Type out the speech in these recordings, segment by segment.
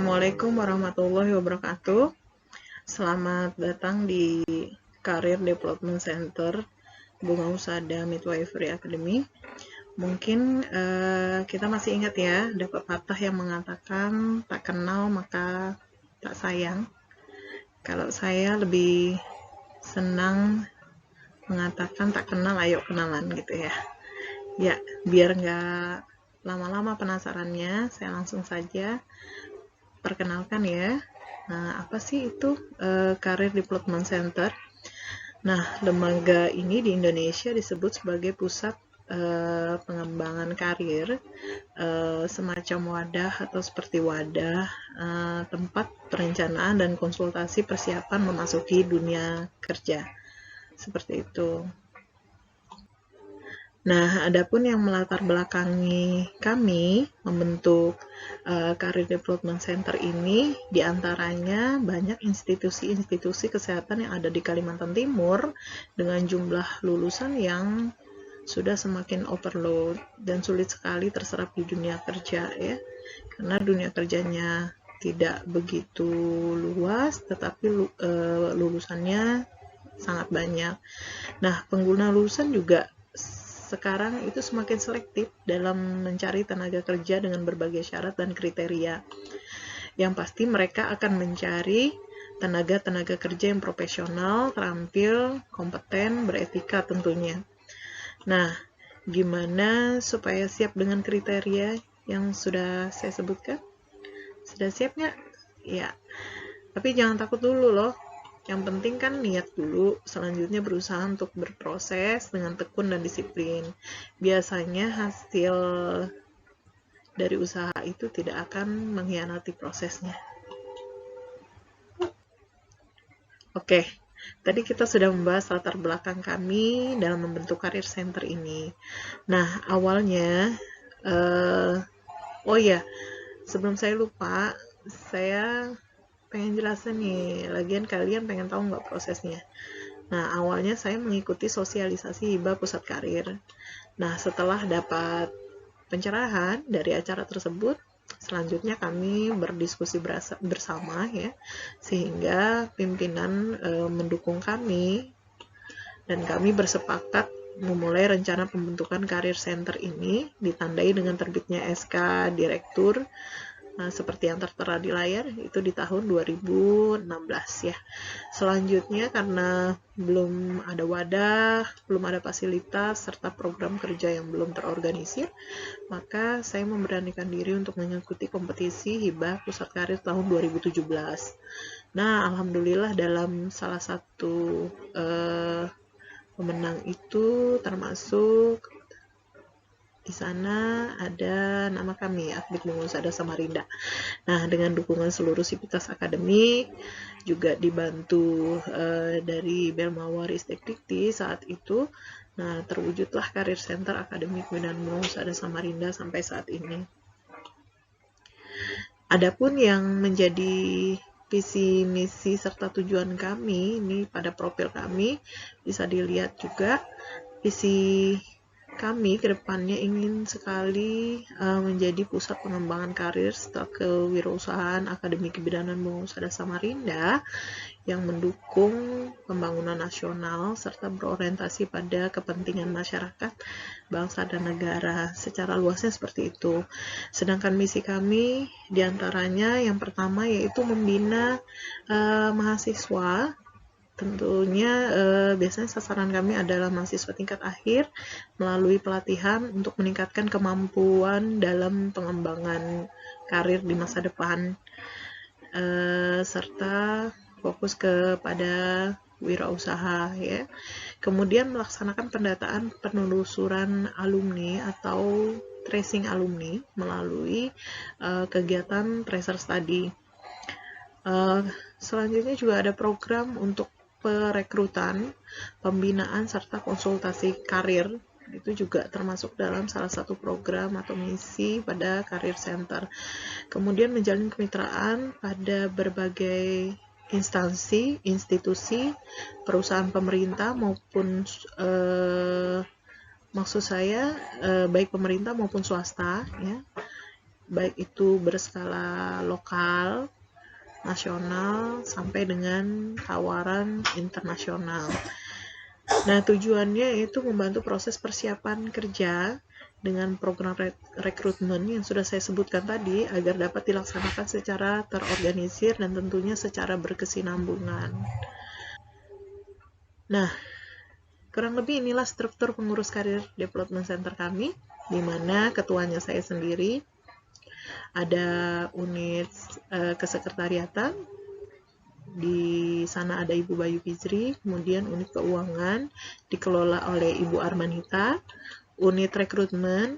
Assalamualaikum warahmatullahi wabarakatuh. Selamat datang di Career Development Center Bunga Usada Midwifery Academy. Mungkin kita masih ingat ya, ada pepatah yang mengatakan tak kenal maka tak sayang. Kalau saya lebih senang mengatakan tak kenal ayo kenalan gitu ya. Ya, biar nggak lama-lama penasarannya, saya langsung saja perkenalkan ya. Nah, apa sih itu Career Development Center? Nah, lembaga ini di Indonesia disebut sebagai pusat pengembangan karir, semacam wadah atau seperti wadah tempat perencanaan dan konsultasi persiapan memasuki dunia kerja. Seperti itu. Nah, adapun yang melatar belakangi kami membentuk Career Development Center ini, diantaranya banyak institusi-institusi kesehatan yang ada di Kalimantan Timur dengan jumlah lulusan yang sudah semakin overload dan sulit sekali terserap di dunia kerja ya, karena dunia kerjanya tidak begitu luas, tetapi lulusannya sangat banyak. Nah, pengguna lulusan juga sekarang itu semakin selektif dalam mencari tenaga kerja dengan berbagai syarat dan kriteria. Yang pasti mereka akan mencari tenaga kerja yang profesional, terampil, kompeten, beretika tentunya. Nah, gimana supaya siap dengan kriteria yang sudah saya sebutkan? Sudah siap nggak? Ya, tapi jangan takut dulu loh. Yang penting kan niat dulu, selanjutnya berusaha untuk berproses dengan tekun dan disiplin. Biasanya hasil dari usaha itu tidak akan mengkhianati prosesnya. Oke, tadi kita sudah membahas latar belakang kami dalam membentuk Career Center ini. Nah, awalnya, sebelum saya lupa, saya pengen jelasin nih, lagian kalian pengen tahu nggak prosesnya. Nah, awalnya saya mengikuti sosialisasi hibah pusat karir. Nah, setelah dapat pencerahan dari acara tersebut, selanjutnya kami berdiskusi bersama ya, sehingga pimpinan mendukung kami dan kami bersepakat memulai rencana pembentukan Career Center ini ditandai dengan terbitnya SK Direktur seperti yang tertera di layar itu di tahun 2016 ya. Selanjutnya karena belum ada wadah, belum ada fasilitas serta program kerja yang belum terorganisir, maka saya memberanikan diri untuk mengikuti kompetisi hibah pusat karir tahun 2017. Nah, alhamdulillah dalam salah satu pemenang itu termasuk di sana ada nama kami, Akademik Bunga Usada Samarinda. Nah, dengan dukungan seluruh sivitas akademik, juga dibantu dari Belmawar Ristek Dikti saat itu, nah terwujudlah Career Center Akademik Bunga Usada Samarinda sampai saat ini. Adapun yang menjadi visi, misi, serta tujuan kami, ini pada profil kami, bisa dilihat juga visi kami ke depannya ingin sekali menjadi pusat pengembangan karir serta kewirausahaan Akademi Kebidanan Bunga Usada Samarinda yang mendukung pembangunan nasional serta berorientasi pada kepentingan masyarakat, bangsa dan negara. Secara luasnya seperti itu. Sedangkan misi kami diantaranya yang pertama yaitu membina mahasiswa. Tentunya biasanya sasaran kami adalah mahasiswa tingkat akhir melalui pelatihan untuk meningkatkan kemampuan dalam pengembangan karir di masa depan, serta fokus kepada wirausaha ya. Kemudian melaksanakan pendataan penelusuran alumni atau tracing alumni melalui kegiatan tracer study. Selanjutnya juga ada program untuk perekrutan, pembinaan, serta konsultasi karir. Itu juga termasuk dalam salah satu program atau misi pada Career Center. Kemudian menjalin kemitraan pada berbagai instansi, institusi, perusahaan pemerintah maupun maksud saya baik pemerintah maupun swasta ya. baik itu berskala lokal, nasional, sampai dengan tawaran internasional. Nah, tujuannya itu membantu proses persiapan kerja dengan program rekrutmen yang sudah saya sebutkan tadi agar dapat dilaksanakan secara terorganisir dan tentunya secara berkesinambungan. Nah, kurang lebih inilah struktur pengurus karir development center kami, di mana ketuanya saya sendiri, ada unit kesekretariatan, di sana ada Ibu Bayu Fitri, kemudian unit keuangan dikelola oleh Ibu Armanita, unit rekrutmen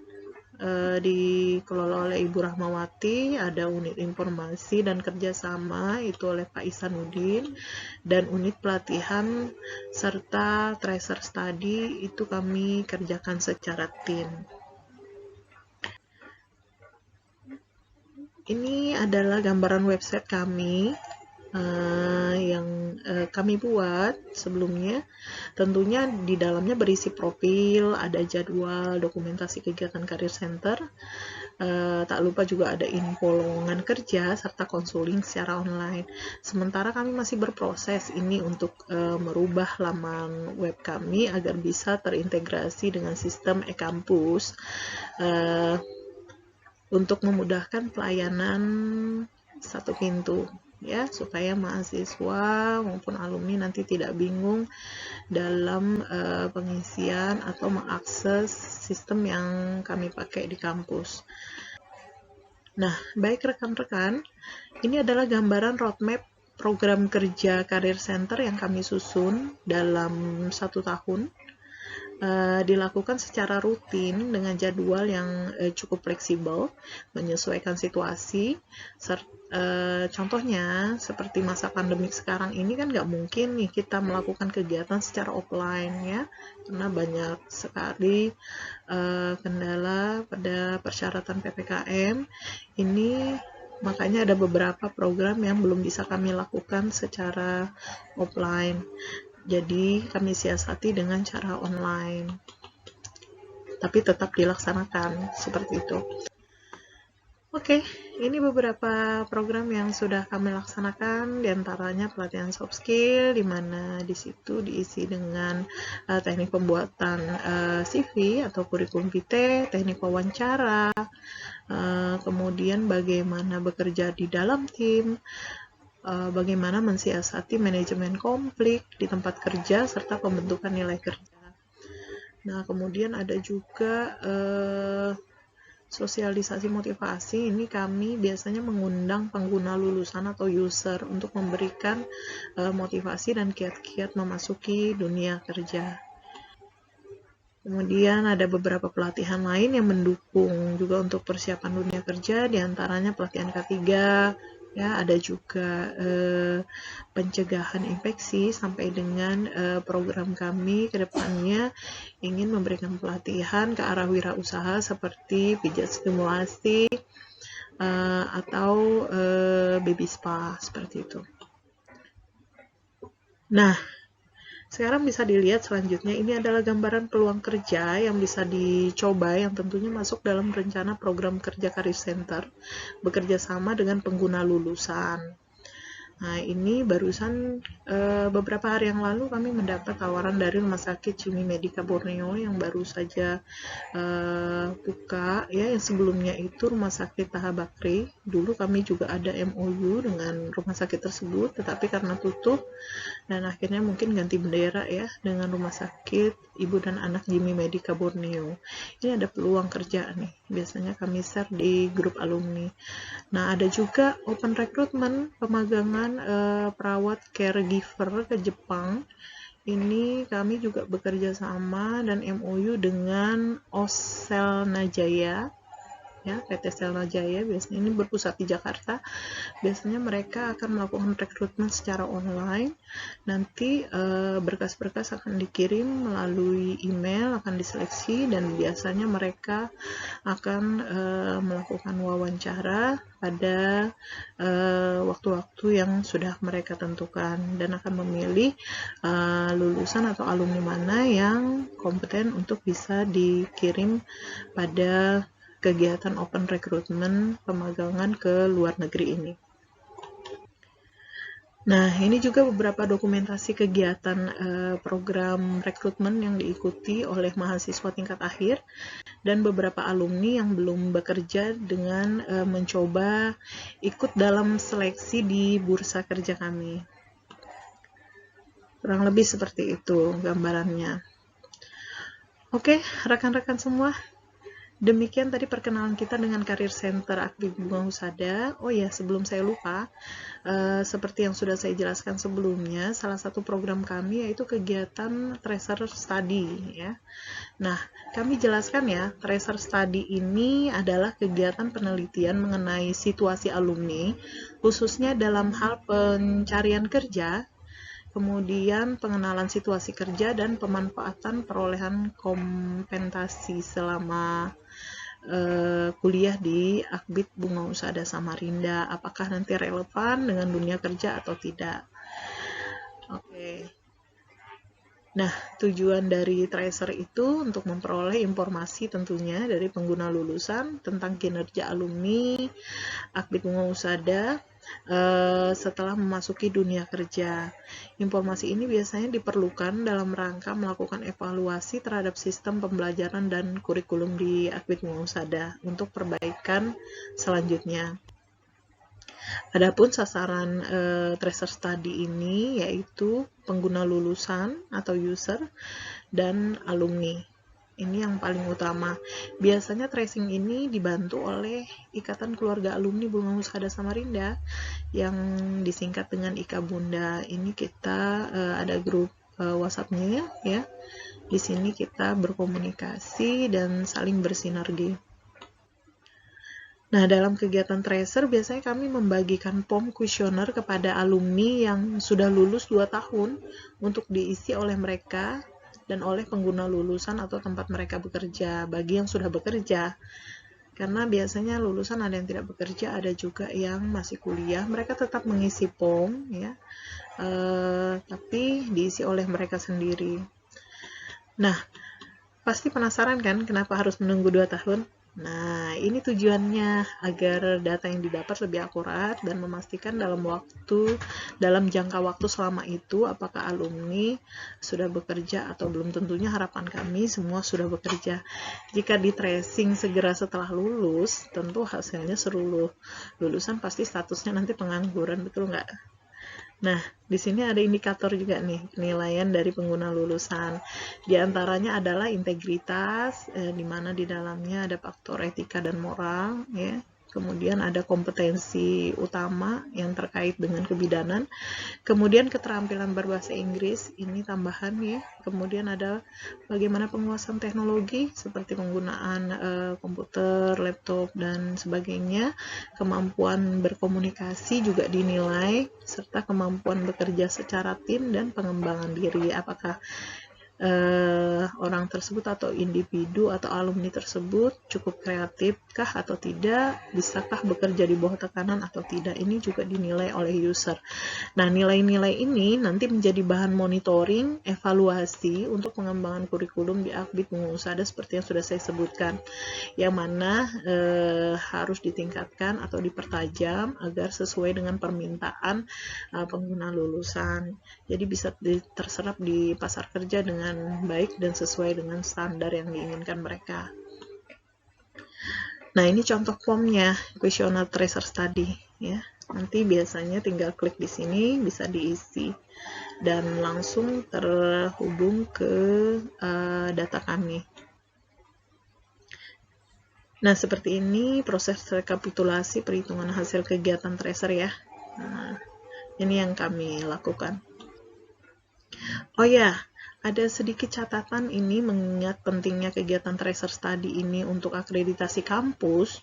dikelola oleh Ibu Rahmawati, ada unit informasi dan kerjasama itu oleh Pak Isanuddin, dan unit pelatihan serta tracer study itu kami kerjakan secara tim. Ini adalah gambaran website kami yang kami buat sebelumnya. Tentunya di dalamnya berisi profil, ada jadwal, dokumentasi kegiatan Career Center, tak lupa juga ada info lowongan kerja serta konseling secara online. Sementara kami masih berproses ini untuk merubah laman web kami agar bisa terintegrasi dengan sistem e-kampus untuk memudahkan pelayanan satu pintu, ya, supaya mahasiswa maupun alumni nanti tidak bingung dalam pengisian atau mengakses sistem yang kami pakai di kampus. Nah, baik rekan-rekan, ini adalah gambaran roadmap program kerja Career Center yang kami susun dalam 1 tahun. Dilakukan secara rutin dengan jadwal yang cukup fleksibel, menyesuaikan situasi. Contohnya seperti masa pandemik sekarang ini kan nggak mungkin nih kita melakukan kegiatan secara offline, ya, karena banyak sekali kendala pada persyaratan PPKM ini. Makanya ada beberapa program yang belum bisa kami lakukan secara offline. Jadi kami siasati dengan cara online, tapi tetap dilaksanakan seperti itu. Oke, ini beberapa program yang sudah kami laksanakan, diantaranya pelatihan soft skill, di mana di situ diisi dengan teknik pembuatan CV atau kurikulum vitae, teknik wawancara, kemudian bagaimana bekerja di dalam tim, bagaimana mensiasati manajemen konflik di tempat kerja, serta pembentukan nilai kerja. Nah, kemudian ada juga sosialisasi motivasi. Ini kami biasanya mengundang pengguna lulusan atau user untuk memberikan motivasi dan kiat-kiat memasuki dunia kerja. Kemudian ada beberapa pelatihan lain yang mendukung juga untuk persiapan dunia kerja, diantaranya pelatihan K3, ya, ada juga pencegahan infeksi, sampai dengan program kami ke depannya ingin memberikan pelatihan ke arah wirausaha seperti pijat stimulasi atau baby spa, seperti itu. Nah, sekarang bisa dilihat selanjutnya, ini adalah gambaran peluang kerja yang bisa dicoba, yang tentunya masuk dalam rencana program kerja Career Center, bekerja sama dengan pengguna lulusan. Nah, ini barusan beberapa hari yang lalu kami mendapat tawaran dari Rumah Sakit Jimmy Medica Borneo yang baru saja buka, ya, yang sebelumnya itu Rumah Sakit Taha Bakri. Dulu kami juga ada MOU dengan rumah sakit tersebut, tetapi karena tutup dan akhirnya mungkin ganti bendera, ya, dengan Rumah Sakit Ibu dan Anak Jimmy Medica Borneo. Ini ada peluang kerja nih, biasanya kami share di grup alumni. Nah, ada juga open recruitment pemagangan perawat caregiver ke Jepang. Ini kami juga bekerja sama dan MOU dengan Selna Jaya, ya, PT Selna Jaya. Biasanya ini berpusat di Jakarta. Biasanya mereka akan melakukan rekrutmen secara online. Nanti berkas-berkas akan dikirim melalui email, akan diseleksi, dan biasanya mereka akan melakukan wawancara pada waktu-waktu yang sudah mereka tentukan, dan akan memilih lulusan atau alumni mana yang kompeten untuk bisa dikirim pada kegiatan open recruitment pemagangan ke luar negeri ini. Nah, ini juga beberapa dokumentasi kegiatan program rekrutmen yang diikuti oleh mahasiswa tingkat akhir dan beberapa alumni yang belum bekerja dengan mencoba ikut dalam seleksi di bursa kerja kami. Kurang lebih seperti itu gambarannya. Oke, rekan-rekan semua. Demikian tadi perkenalan kita dengan Career Center Akbid Bunga Husada. Oh ya, sebelum saya lupa, seperti yang sudah saya jelaskan sebelumnya, salah satu program kami yaitu kegiatan Tracer Study ya. Nah, kami jelaskan ya, Tracer Study ini adalah kegiatan penelitian mengenai situasi alumni, khususnya dalam hal pencarian kerja, kemudian pengenalan situasi kerja dan pemanfaatan perolehan kompensasi selama kuliah di Akbid Bunga Husada Samarinda, apakah nanti relevan dengan dunia kerja atau tidak. Oke. Nah, tujuan dari Tracer itu untuk memperoleh informasi tentunya dari pengguna lulusan tentang kinerja alumni Akbid Bunga Husada setelah memasuki dunia kerja. Informasi ini biasanya diperlukan dalam rangka melakukan evaluasi terhadap sistem pembelajaran dan kurikulum di Akbid Bunga Husada untuk perbaikan selanjutnya. Adapun sasaran Tracer Study ini yaitu pengguna lulusan atau user dan alumni. Ini yang paling utama. Biasanya tracing ini dibantu oleh Ikatan Keluarga Alumni Bunga Husada Samarinda yang disingkat dengan IKA Bunda. Ini kita ada grup WhatsApp-nya ya. Di sini kita berkomunikasi dan saling bersinergi. Nah, dalam kegiatan Tracer biasanya kami membagikan form kuesioner kepada alumni yang sudah lulus 2 tahun untuk diisi oleh mereka dan oleh pengguna lulusan atau tempat mereka bekerja. Bagi yang sudah bekerja, karena biasanya lulusan ada yang tidak bekerja, ada juga yang masih kuliah, mereka tetap mengisi form ya, tapi diisi oleh mereka sendiri. Nah, pasti penasaran kan kenapa harus menunggu 2 tahun? Nah, ini tujuannya agar data yang didapat lebih akurat dan memastikan dalam jangka waktu selama itu apakah alumni sudah bekerja atau belum. Tentunya harapan kami semua sudah bekerja. Jika di tracing segera setelah lulus, tentu hasilnya seluruh lulusan pasti statusnya nanti pengangguran, betul nggak? Nah, di sini ada indikator juga nih, penilaian dari pengguna lulusan. Di antaranya adalah integritas, di mana di dalamnya ada faktor etika dan moral, ya. Kemudian ada kompetensi utama yang terkait dengan kebidanan. Kemudian keterampilan berbahasa Inggris, ini tambahan ya. Kemudian ada bagaimana penguasaan teknologi seperti penggunaan komputer, laptop, dan sebagainya. Kemampuan berkomunikasi juga dinilai, serta kemampuan bekerja secara tim dan pengembangan diri. Apakah orang tersebut atau individu atau alumni tersebut cukup kreatifkah atau tidak, bisakah bekerja di bawah tekanan atau tidak, ini juga dinilai oleh user. Nah, nilai-nilai ini nanti menjadi bahan monitoring, evaluasi untuk pengembangan kurikulum di Akbid Bunga Husada seperti yang sudah saya sebutkan, yang mana harus ditingkatkan atau dipertajam agar sesuai dengan permintaan pengguna lulusan. Jadi bisa terserap di pasar kerja dengan baik dan sesuai dengan standar yang diinginkan mereka. Nah, ini contoh formnya, kuesioner Tracer Study ya. Nanti biasanya tinggal klik di sini, bisa diisi dan langsung terhubung ke data kami. Nah, seperti ini proses rekapitulasi perhitungan hasil kegiatan Tracer ya. Nah, ini yang kami lakukan. Oh ya, ada sedikit catatan ini mengingat pentingnya kegiatan Tracer Study ini untuk akreditasi kampus.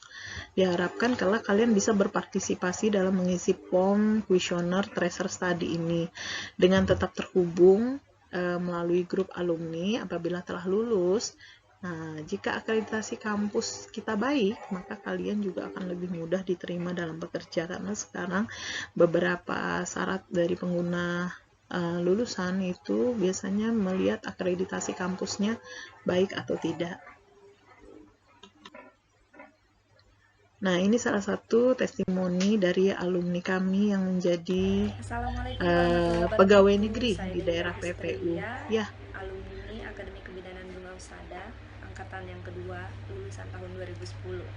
Diharapkan kelak kalian bisa berpartisipasi dalam mengisi form kuesioner Tracer Study ini dengan tetap terhubung melalui grup alumni apabila telah lulus. Nah, jika akreditasi kampus kita baik, maka kalian juga akan lebih mudah diterima dalam bekerja, karena sekarang beberapa syarat dari pengguna lulusan itu biasanya melihat akreditasi kampusnya baik atau tidak. Nah, ini salah satu testimoni dari alumni kami yang menjadi Assalamualaikum warahmatullahi pegawai wabarakatuh. negeri Saya di Devi daerah PPU. Agustria, Ya, alumni Akademi Kebidanan Bunga Usada, angkatan yang kedua, lulusan tahun 2010.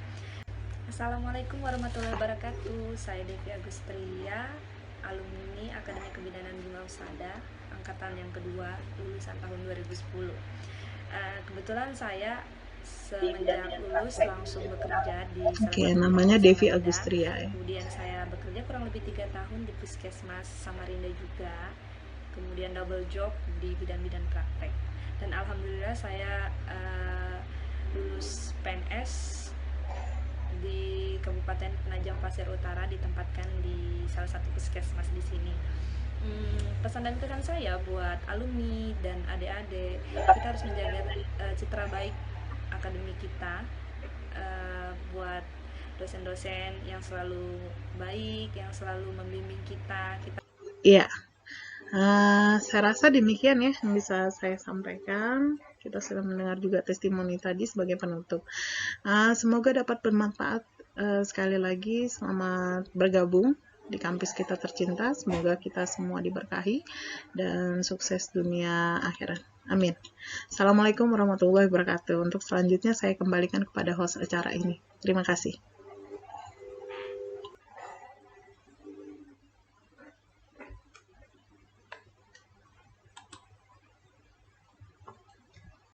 Assalamualaikum warahmatullahi wabarakatuh. Saya Devi Agustria, alumni Akademi Kebidanan Bunga Usada, angkatan yang kedua, lulusan tahun 2010. Kebetulan saya semenjak lulus langsung bekerja di salah oke, satu namanya klinik Devi Samarinda. Agustria ya. Kemudian saya bekerja kurang lebih 3 tahun di puskesmas Samarinda juga. Kemudian double job di bidang-bidang praktek. Dan alhamdulillah saya lulus PNS di Kabupaten Penajam Pasir Utara, ditempatkan di salah satu puskesmas di sini. Pesan dan kesan saya buat alumni dan adik-adik, kita harus menjaga citra baik akademi kita, buat dosen-dosen yang selalu baik, yang selalu membimbing kita. Iya, saya rasa demikian ya yang bisa saya sampaikan. Kita sudah mendengar juga testimoni tadi sebagai penutup. Semoga dapat bermanfaat. Sekali lagi, selamat bergabung di kampus kita tercinta. Semoga kita semua diberkahi dan sukses dunia akhirat. Amin. Assalamualaikum warahmatullahi wabarakatuh. Untuk selanjutnya saya kembalikan kepada host acara ini. Terima kasih.